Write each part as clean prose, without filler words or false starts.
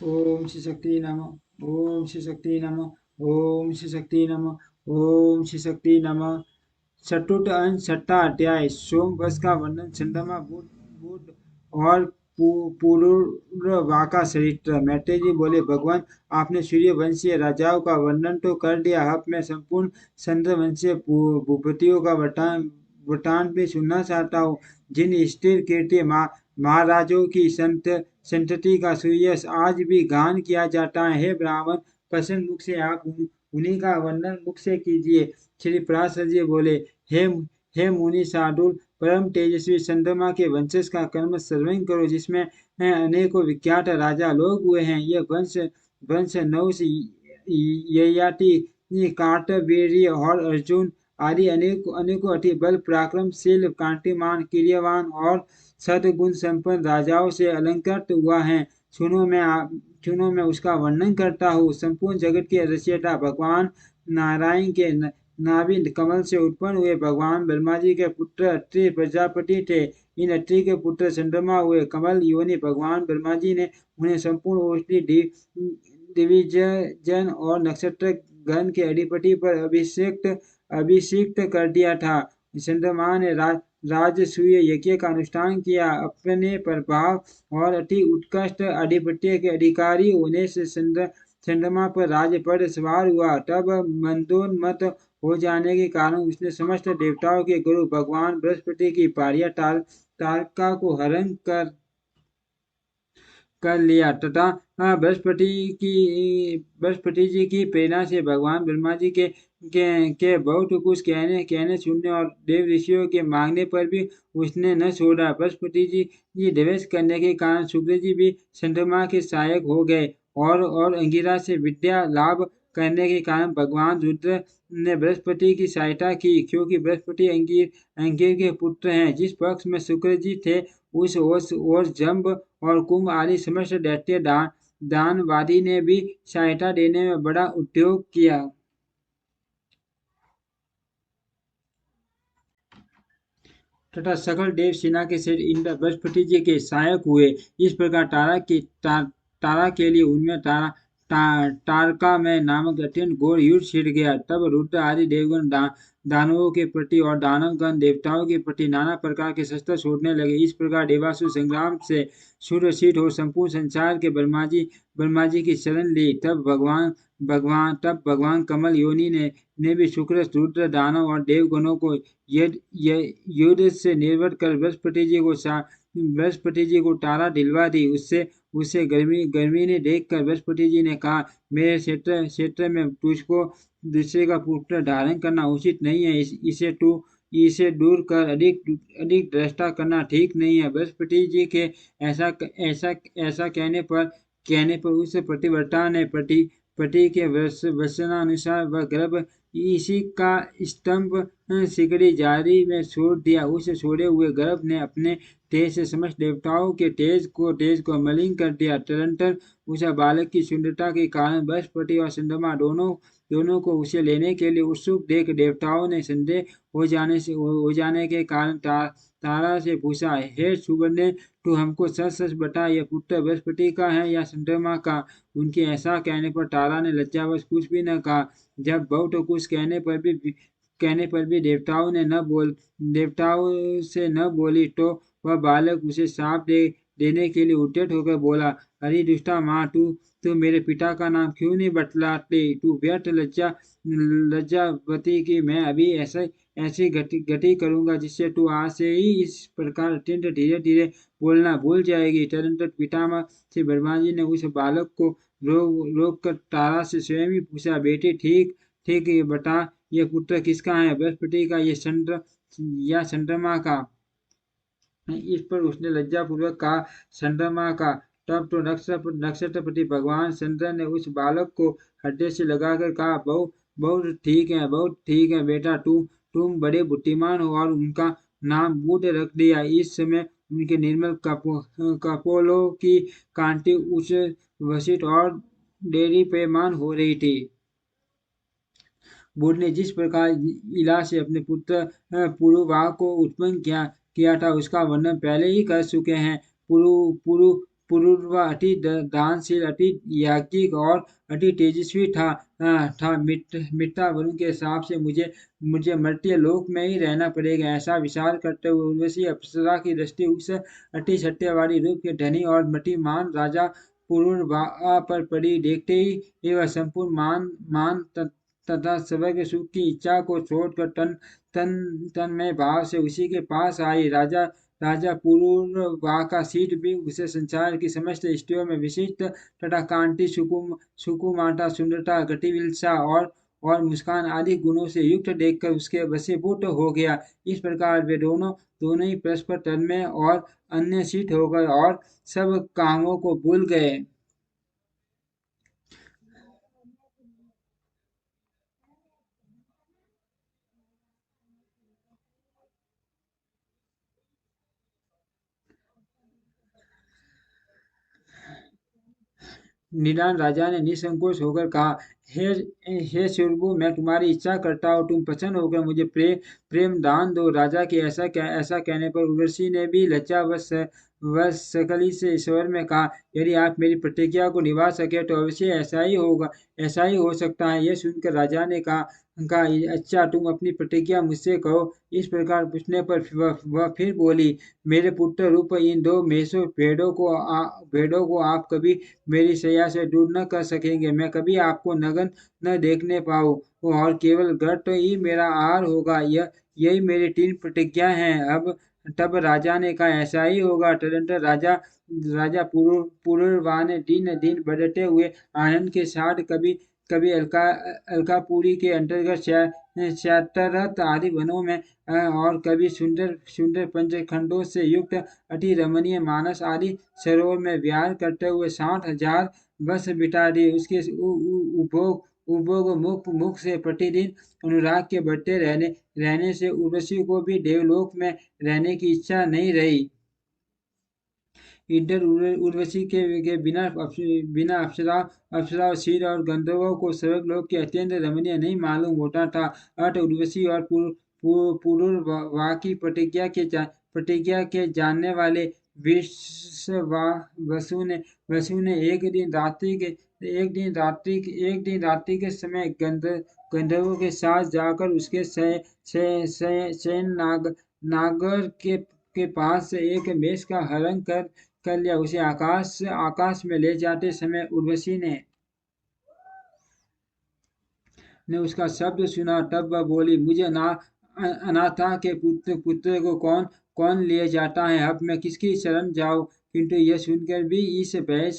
ओम श्री शक्ति नमः। ओम श्री शक्ति नमः। ओम श्री शक्ति नमः। ओम श्री शक्ति नमः। छठुट अंश छठा अध्याय सोमवश का वर्णन। चंद्रमा बुध बुध और पुरुरवा का चरित्र। मैत्रेय जी बोले, भगवान आपने सूर्यवंशीय राजाओं का वर्णन तो कर दिया, अब मैं संपूर्ण चंद्रवंशीय भूपतियों का वृतांत भी सुनना चाहता हूँ। जिन स्थिर कीर्ति महाराजों की संतति का सुयश आज भी गान किया जाता है, हे ब्राह्मण, प्रसन्न मुख से आप उन्हीं का वर्णन मुख से कीजिए। श्री पराशर जी बोले, हे हे मुनि शार्दूल, परम तेजस्वी चंद्रमा के वंशज का कर्म सर्वं करो, जिसमें अनेकों विख्यात राजा लोग हुए हैं। यह वंश वंश नहुष, ययाति, कार्तवीर्य और अर्जुन आदि अनेकों अनेकों अति बल पराक्रमशील, कांतिमान, क्रियावान और सद्गुण संपन्न राजाओं से अलंकृत हुआ है। सुनो मैं उसका वर्णन करता हूँ। संपूर्ण जगत के रचयिता भगवान नारायण के नाभि कमल से उत्पन्न हुए भगवान ब्रह्मा जी के पुत्र अत्रि प्रजापति थे। इन अत्रि के पुत्र चंद्रमा हुए। कमल योनि भगवान ब्रह्मा जी ने उन्हें संपूर्ण औषधि दिविजन और नक्षत्र गण के अधिपति पर अभिषिक्त कर दिया था। चंद्रमा ने राजसूय यज्ञ का अनुष्ठान किया। अपने प्रभाव और अति उत्कृष्ट आधिपत्य के अधिकारी होने से चंद्रमा पर राज पर सवार हुआ। तब मंदोन्मत्त हो जाने के कारण उसने समस्त देवताओं के गुरु भगवान बृहस्पति की भार्या तारका को हरण कर लिया तथा बृहस्पति जी की प्रेरणा से भगवान ब्रह्मा जी के बहुत कुछ कहने सुनने और देव ऋषियों के मांगने पर भी उसने न छोड़ा। बृहस्पति जी द्वेष करने के कारण शुक्र जी भी चंद्रमा के सहायक हो गए और अंगिरा से विद्या लाभ करने के कारण भगवान रुद्र ने बृहस्पति की सहायता की, क्योंकि बृहस्पति अंगिर के पुत्र हैं। जिस पक्ष में शुक्र जी थे, उस ओर जम्ब और कुंभ आदि समस्त दैत्य दानवादी ने भी सहायता देने में बड़ा उद्योग किया तथा सकल देव सेना के श्रेष्ठ इंद्र बृहस्पति जी के सहायक हुए। इस प्रकार तारा के लिए उनमें तारका में नामक अत्यंत घोर युद्ध छिड़ गया। तब रुद्र आदि देवगण दानवों के प्रति और दानवगण देवताओं के प्रति नाना प्रकार के शस्त्र छोड़ने लगे। इस प्रकार देवासुर संग्राम से सुरक्षित हो संपूर्ण संसार के ब्रह्मा जी की शरण ली। तब भगवान कमल योनि ने भी शुक्र, रुद्र, दानव और देवगणों को युद्ध से निर्वृत्त कर बृहस्पति जी को तारा दिलवा दी। उससे गर्मी ने देखकर बृहस्पति जी ने कहा, मेरे क्षेत्र में तुझको दूसरे का पुत्र धारण करना उचित नहीं है। इसे दूर कर अधिक दृष्टा करना ठीक नहीं है। बृहस्पति जी के ऐसा कहने पर उस पतिव्रता ने पति के वचनानुसार वह गर्भ इसी का स्तंभ सिकड़ी जारी में छोड़ दिया। उस छोड़े हुए गर्भ ने अपने तेज से समस्त देवताओं के तेज को मलिन कर दिया। तदंतर उस बालक की सुंदरता के कारण बृहस्पति और चंद्रमा दोनों को उसे लेने के लिए उत्सुक देख देवताओं ने संदेह हो जाने के कारण तारा से पूछा, हे सुबर्णे, तू हमको सच सच बता, यह पुत्र बृहस्पति का है या चंद्रमा का। उनके ऐसा कहने पर तारा ने लज्जावश कुछ भी न कहा। जब बहुत कुछ कहने पर भी देवताओं से न बोली, तो वह बालक उसे शाप देने के लिए उद्यत होकर बोला, अरे दुष्टा माँ, तू मेरे पिता का नाम क्यों नहीं बतलाती? तू व्यर्थ लज्जावती की मैं अभी ऐसी गति करूंगा जिससे तू आज से ही इस प्रकार अत्यंत धीरे धीरे बोलना भूल जाएगी। तदनंतर पितामह श्री ब्रह्मा जी ने उस बालक को रोक कर तारा से स्वयं ही पूछा, बेटी ठीक ठीक ये बता, ये पुत्र किसका है, बृहस्पति का ये या चंद्रमा का? इस पर उसने लज्जापूर्वक कहा, चंद्रमा का। तब तो नक्षत्रपति भगवान चंद्र ने उस बालक को हृदय से लगाकर कहा, बहुत ठीक है बेटा, तुम बड़े बुद्धिमान हो और उनका नाम बुध रख दिया। इस समय उनके निर्मल कपोलों की कांति उस वशिष्ठ और डेरी पेमान हो रही थी। बुध ने जिस प्रकार इला से अपने पुत्र पुरुवाह को उत्पन्न किया था, उसका वर्णन पहले ही कर चुके हैं। पुरु पुरु पुरूरवा अति दानशील, अति याज्ञिक और अति तेजस्वी था। मिथ्या वरुण के हिसाब से मुझे मुझे मर्त्य लोक में ही रहना पड़ेगा। ऐसा विचार करते हुए उर्वशी अप्सरा की दृष्टि उस अति सत्यवादी रूप के धनी और मतिमान राजा पुरूरवा पर पड़ी। देखते ही वह संपूर्ण मान तथा सर्वज्ञ सुख की इच्छा को छोड़कर तन में भाव से उसी के पास आई। राजा पुरूरवा का शीत भी उसे संसार की समस्त स्त्रियों में विशिष्ट तथा कांति सुकुमारता, सुंदरता, गतिविलसा और मुस्कान आदि गुणों से युक्त देखकर उसके वशीभूत हो गया। इस प्रकार वे दोनों ही परस्पर तन्मय और अन्यसित हो गए और सब कामों को भूल गए। निदान राजा ने निसंकोच होकर कहा, हे हे सुरभु, मैं तुम्हारी इच्छा करता हूँ, तुम प्रसन्न होकर मुझे प्रेम दान दो। राजा के ऐसा कहने पर उर्वशी ने भी लज्जावश वह सकली से ईश्वर में कहा, यदि आप मेरी प्रतिज्ञा को निभा सके तो अवश्य ऐसा ही होगा, ऐसा ही हो सकता है। यह सुनकर राजा ने कहा, अच्छा, तुम अपनी प्रतिज्ञा मुझसे कहो। इस प्रकार पूछने पर वह फिर बोली, मेरे पुत्र रूप इन दो मेषों भेड़ों को आप कभी मेरी शैया से दूर न कर सकेंगे। मैं कभी आपको नग्न न देखने पाऊँ और केवल गर्त ही मेरा आहार होगा। यही मेरी 3 प्रतिज्ञा हैं। अब तब राजा ने कहा, ऐसा ही होगा। तदनंतर राजा राजा पुरूरवा ने दिन दिन बढ़ते हुए आनंद के साथ कभी कभी अलकापुरी के अंतर्गत शतरथ आदि वनों में और कभी सुंदर सुंदर पंचखंडों से युक्त अति रमणीय मानस आदि सरोवर में विहार करते हुए 60,000 वर्ष बिता दिए। उसके उपभोग उपभोग मुख से प्रतिदिन अनुराग के बढ़ते रहने से उर्वशी को भी देवलोक में रहने की इच्छा नहीं रही। इधर उर्वशी के बिना अप्सरा क्षीर और गंधर्वों को स्वर्गलोक के अत्यंत रमणीय नहीं मालूम होता था। अत उर्वशी और पुरूरवा की प्रतिज्ञा के जानने वाले वसु ने एक दिन रात्रि के समय गंधर्वों के साथ जाकर उसके शयन नागर के पास से एक मेष का हरण कर लिया। उसे आकाश में ले जाते समय उर्वशी ने उसका शब्द सुना। तब वह बोली, मुझे अनाथा के पुत्र को कौन ले जाता है। अब मैं किसकी शरण जाऊं। किंतु यह सुनकर भी इस भय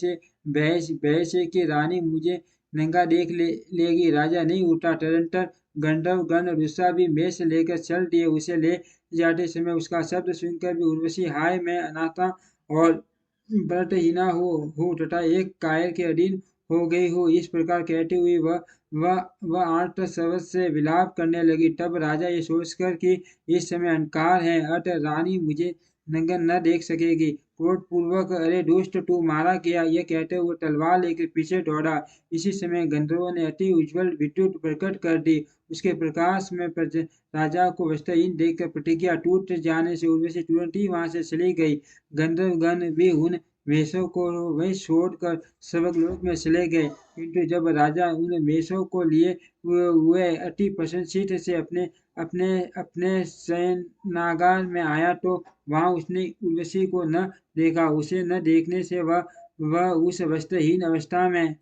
से कि रानी मुझे नंगा देख लेगी, राजा नहीं उठा। तदंतर गंधर्व गण रुषा भी मेष लेकर चल दिए। उसे ले जाते समय उसका शब्द सुनकर भी उर्वशी, हाय, मैं अनाथा और व्रतहीना हो तथा एक कायर के अधीन हो गई हो, इस प्रकार कहती हुई वह आर्त शब्द से विलाप करने लगी। तब राजा ये सोचकर कि इस समय अंधकार है, अतः रानी मुझे नंगा न देख सकेगी, क्रोध पूर्वक, अरे दुष्ट, तू मारा गया, यह कहते हुए तलवार लेकर पीछे दौड़ा। इसी समय गंधर्वों ने अति उज्ज्वल विद्युत प्रकट कर दी। उसके प्रकाश में राजा को वस्त्रहीन देखकर प्रतिज्ञा टूट जाने से उर्वशी तुरंत ही वहां से चली गई। गंधर्वगण भी उन वेशों को वही छोड़कर स्वर्गलोक में चले गए। किंतु जब राजा उन वेशों को लिए हुए अति प्रसन्नचित्त से अपने अपने अपने शयनागार में आया तो वहां उसने उर्वशी को न देखा। उसे न देखने से वह उस वस्त्रहीन अवस्था में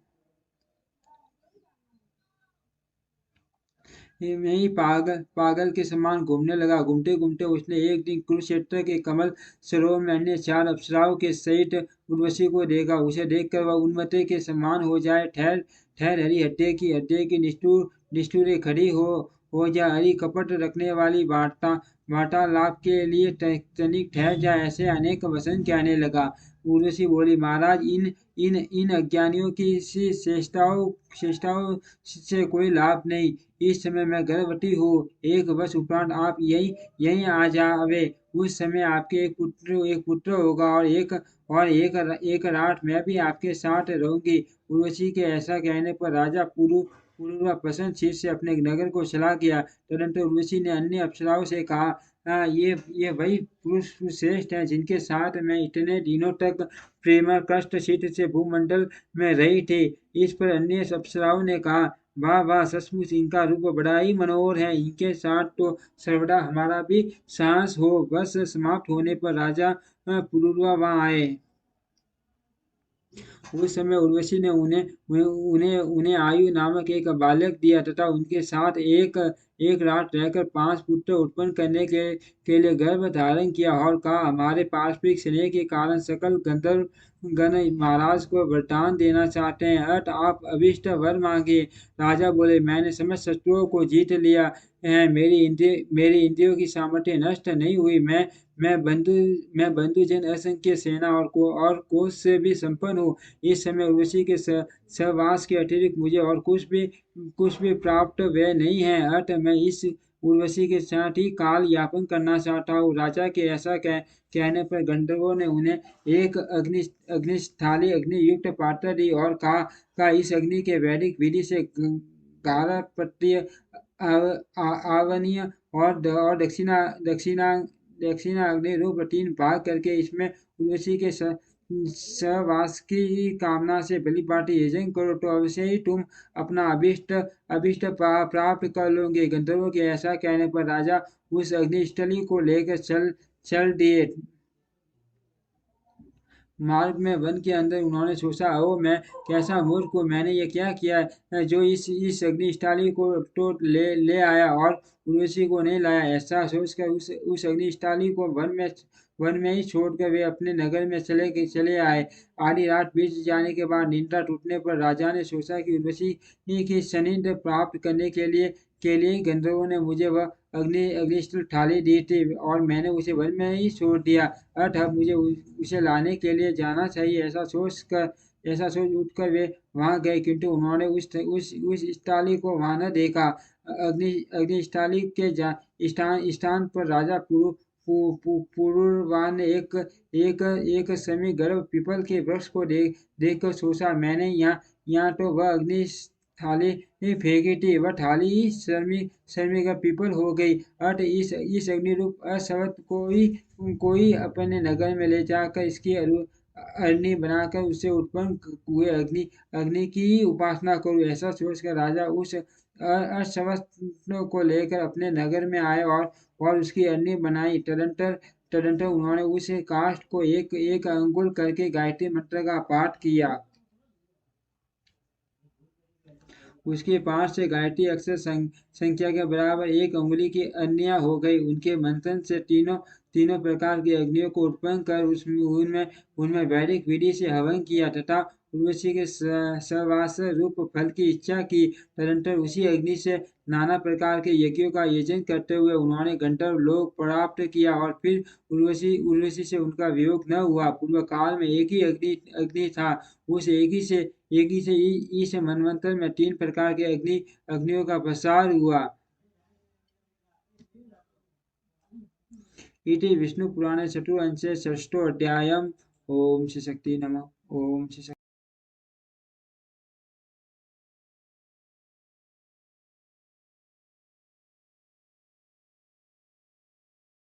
में ही पागल के समान घूमने लगा। घूमते घूमते उसने एक दिन कुरुक्षेत्र के कमल सरोवर में अन्य 4 अप्सराओं के सहित उर्वशी को देखा। उसे देखकर वह उन्मत्त के समान हो जाए। ठहर ठहर, हरी हड्डी की निष्ठुरे खड़ी हो जा, हरी कपट रखने वाली वार्तालाप के लिए तनिक ठहर जा, ऐसे अनेक वचन कहने लगा। उर्वशी बोली, महाराज, इन अज्ञानियों की सी चेष्टाओं से कोई लाभ नहीं। इस समय मैं गर्भवती हूँ। एक वर्ष उपरांत आप यहीं आ जावे। उस समय आपके एक पुत्र होगा और एक रात मैं भी आपके साथ रहूंगी। उर्वशी के ऐसा कहने पर राजा पुरूरवा प्रसन्न चित्त से अपने नगर को चला गया। तदनंतर उर्वशी ने अन्य अप्सराओं से कहा, ये वही पुरुष श्रेष्ठ हैं जिनके साथ मैं इतने दिनों तक प्रेम कष्ट शीत से भूमंडल में रही थी। इस पर अन्य अप्सराओं ने कहा, वाह वाह, सचमुच इनका रूप बड़ा ही मनोहर है, इनके साथ तो सर्वदा हमारा भी साहस हो। बस समाप्त होने पर राजा पुरुरवा वहां आए। उस समय उर्वशी ने उन्हें उन्हें उन्हें आयु नामक एक बालक दिया तथा उनके साथ एक एक रात रहकर 5 पुत्र उत्पन्न करने के लिए गर्भ धारण किया और कहा, हमारे पारस्परिक स्नेह के कारण सकल गंधर्व गण महाराज को वरदान देना चाहते हैं, अत आप अभिष्ट वर मांगे। राजा बोले, मैंने समस्त शत्रुओं को जीत लिया है, मेरी इंद्रियों की सामर्थ्य नष्ट नहीं हुई। मैं बंधु जन असंख्य सेना और कोष से भी संपन्न हूँ। इस समय उर्वशी के सहवास के अतिरिक्त मुझे और कुछ भी प्राप्त व्यय नहीं है, अतः मैं इस उर्वशी के साथ ही काल यापन करना चाहता हूँ। राजा के ऐसा कहने पर गंधर्वों ने उन्हें एक अग्निस्थाली अग्नि युक्त पात्र दी और कहा, इस अग्नि के वैदिक विधि से गारहपत्य आवनीय और दक्षिणा अग्नि रूप 3 भाग करके इसमें उर्वशी के सहवास की कामना से भली भांति यजन करो तो अवश्य ही तुम अपना अभिष्ट प्राप्त कर लोगे। गंधर्वों के ऐसा कहने पर राजा उस अग्निस्थली को लेकर चल दिए। मार्ग में वन के अंदर उन्होंने सोचा, ओ मैं कैसा मूर्ख हूँ, मैंने ये क्या किया है जो इस अग्निस्थाली को तो ले आया और उर्वशी को नहीं लाया। ऐसा सोचकर उस अग्निस्थाली को वन में ही छोड़कर वे अपने नगर में चले आए। आधी रात बीत जाने के बाद निद्रा टूटने पर राजा ने सोचा कि उर्वशी की सानिध्य प्राप्त करने के लिए गंधर्वों ने मुझे वह अग्निस्थल थाली दी थी और मैंने उसे वन में ही छोड़ दिया। अब मुझे उसे लाने के लिए जाना चाहिए। ऐसा सोच उठकर वे वहां गए, किंतु उन्होंने उस स्थाली को वहां न देखा। अग्निस्थाली के स्थान पर राजा पुरुरवा ने एक समी गर्भ पीपल के वृक्ष को देखकर सोचा, मैंने यहाँ तो वह अग्नि थाली फेंकी थी, वह थाली ही शर्मी का पीपल हो गई। अत इस अग्निरूप असवत कोई अपने नगर में ले जाकर इसकी अग्नि बनाकर उससे उत्पन्न हुए अग्नि की उपासना करूं। ऐसा सोचकर राजा उस अश्वत्थ को लेकर अपने नगर में आए और उसकी अग्नि बनाई। तदंतर उन्होंने उस काष्ठ को एक एक अंगुल करके गायत्री मंत्र का पाठ किया। उसके पास से गायत्री अक्षर संख्या के बराबर एक अंगुली की अन्य हो गई। उनके मंथन से तीनों प्रकार की अग्नियों को उत्पन्न कर उनमें वैदिक विधि से हवन किया तथा उर्वशी के सहवास रूप फल की इच्छा की। तदनंतर उसी अग्नि से नाना प्रकार के यज्ञों का यजन करते हुए उन्होंने गंधर्व लोक प्राप्त किया और फिर उर्वशी से उनका वियोग न हुआ। पूर्व काल में एक ही अग्नि था। उस एक ही से इस मनवंतर में 3 प्रकार के अग्नियों का प्रसार हुआ। इति विष्णु पुराणे चतुर्ंशे षष्ठो अध्यायम्। ओम श्री शक्ति नमः। ओम श्री